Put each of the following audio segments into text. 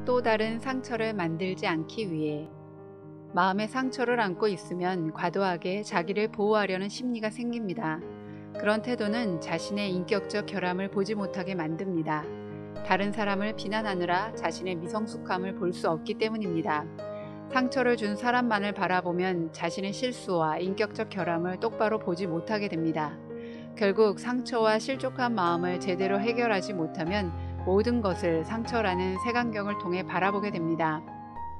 또 다른 상처를 만들지 않기 위해. 마음의 상처를 안고 있으면 과도하게 자기를 보호하려는 심리가 생깁니다. 그런 태도는 자신의 인격적 결함을 보지 못하게 만듭니다. 다른 사람을 비난하느라 자신의 미성숙함을 볼 수 없기 때문입니다. 상처를 준 사람만을 바라보면 자신의 실수와 인격적 결함을 똑바로 보지 못하게 됩니다. 결국 상처와 실족한 마음을 제대로 해결하지 못하면 모든 것을 상처라는 색안경을 통해 바라보게 됩니다.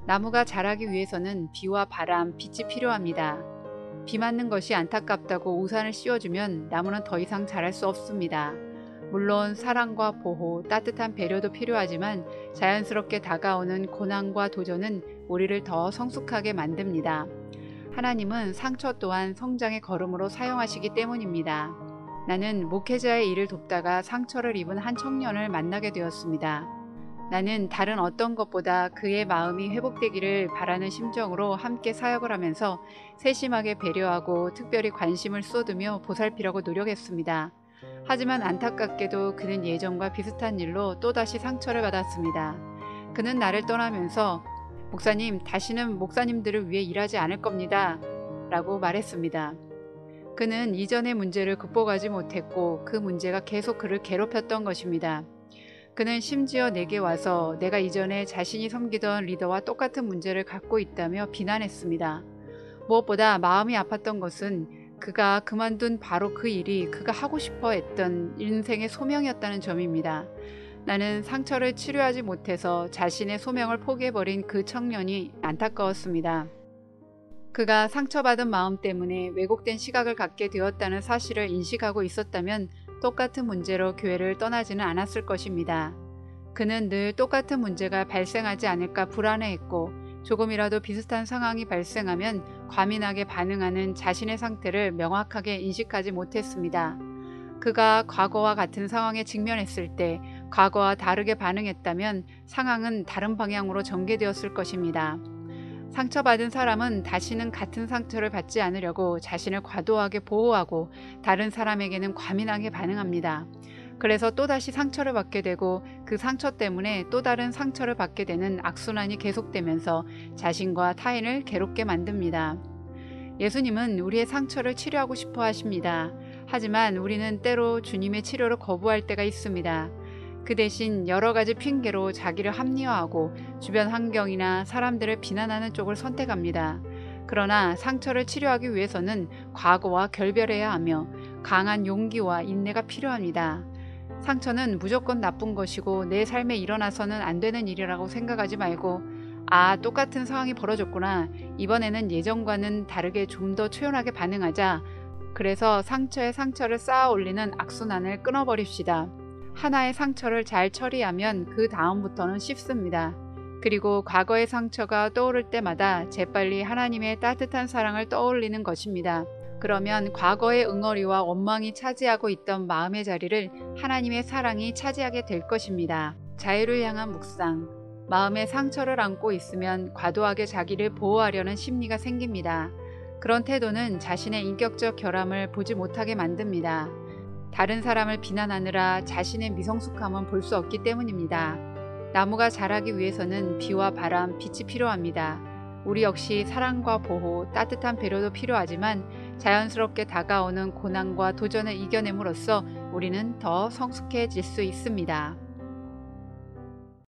나무가 자라기 위해서는 비와 바람, 빛이 필요합니다. 비 맞는 것이 안타깝다고 우산을 씌워주면 나무는 더 이상 자랄 수 없습니다. 물론 사랑과 보호, 따뜻한 배려도 필요하지만 자연스럽게 다가오는 고난과 도전은 우리를 더 성숙하게 만듭니다. 하나님은 상처 또한 성장의 걸음으로 사용하시기 때문입니다. 나는 목회자의 일을 돕다가 상처를 입은 한 청년을 만나게 되었습니다. 나는 다른 어떤 것보다 그의 마음이 회복되기를 바라는 심정으로 함께 사역을 하면서 세심하게 배려하고 특별히 관심을 쏟으며 보살피려고 노력했습니다. 하지만 안타깝게도 그는 예전과 비슷한 일로 또다시 상처를 받았습니다. 그는 나를 떠나면서 목사님, 다시는 목사님들을 위해 일하지 않을 겁니다. 라고 말했습니다. 그는 이전의 문제를 극복하지 못했고 그 문제가 계속 그를 괴롭혔던 것입니다. 그는 심지어 내게 와서 내가 이전에 자신이 섬기던 리더와 똑같은 문제를 갖고 있다며 비난했습니다. 무엇보다 마음이 아팠던 것은 그가 그만둔 바로 그 일이 그가 하고 싶어 했던 인생의 소명이었다는 점입니다. 나는 상처를 치료하지 못해서 자신의 소명을 포기해버린 그 청년이 안타까웠습니다. 그가 상처받은 마음 때문에 왜곡된 시각을 갖게 되었다는 사실을 인식하고 있었다면 똑같은 문제로 교회를 떠나지는 않았을 것입니다. 그는 늘 똑같은 문제가 발생하지 않을까 불안해했고 조금이라도 비슷한 상황이 발생하면 과민하게 반응하는 자신의 상태를 명확하게 인식하지 못했습니다. 그가 과거와 같은 상황에 직면했을 때 과거와 다르게 반응했다면 상황은 다른 방향으로 전개되었을 것입니다. 상처받은 사람은 다시는 같은 상처를 받지 않으려고 자신을 과도하게 보호하고 다른 사람에게는 과민하게 반응합니다. 그래서 또다시 상처를 받게 되고 그 상처 때문에 또 다른 상처를 받게 되는 악순환이 계속되면서 자신과 타인을 괴롭게 만듭니다. 예수님은 우리의 상처를 치료하고 싶어 하십니다. 하지만 우리는 때로 주님의 치료를 거부할 때가 있습니다. 그 대신 여러 가지 핑계로 자기를 합리화하고 주변 환경이나 사람들을 비난하는 쪽을 선택합니다. 그러나 상처를 치료하기 위해서는 과거와 결별해야 하며 강한 용기와 인내가 필요합니다. 상처는 무조건 나쁜 것이고 내 삶에 일어나서는 안 되는 일이라고 생각하지 말고 똑같은 상황이 벌어졌구나. 이번에는 예전과는 다르게 좀 더 초연하게 반응하자. 그래서 상처에 상처를 쌓아 올리는 악순환을 끊어버립시다. 하나의 상처를 잘 처리하면 그 다음부터는 쉽습니다. 그리고 과거의 상처가 떠오를 때마다 재빨리 하나님의 따뜻한 사랑을 떠올리는 것입니다. 그러면 과거의 응어리와 원망이 차지하고 있던 마음의 자리를 하나님의 사랑이 차지하게 될 것입니다. 자유를 향한 묵상. 마음에 상처를 안고 있으면 과도하게 자기를 보호하려는 심리가 생깁니다. 그런 태도는 자신의 인격적 결함을 보지 못하게 만듭니다. 다른 사람을 비난하느라 자신의 미성숙함은 볼 수 없기 때문입니다. 나무가 자라기 위해서는 비와 바람, 빛이 필요합니다. 우리 역시 사랑과 보호, 따뜻한 배려도 필요하지만 자연스럽게 다가오는 고난과 도전을 이겨냄으로써 우리는 더 성숙해질 수 있습니다.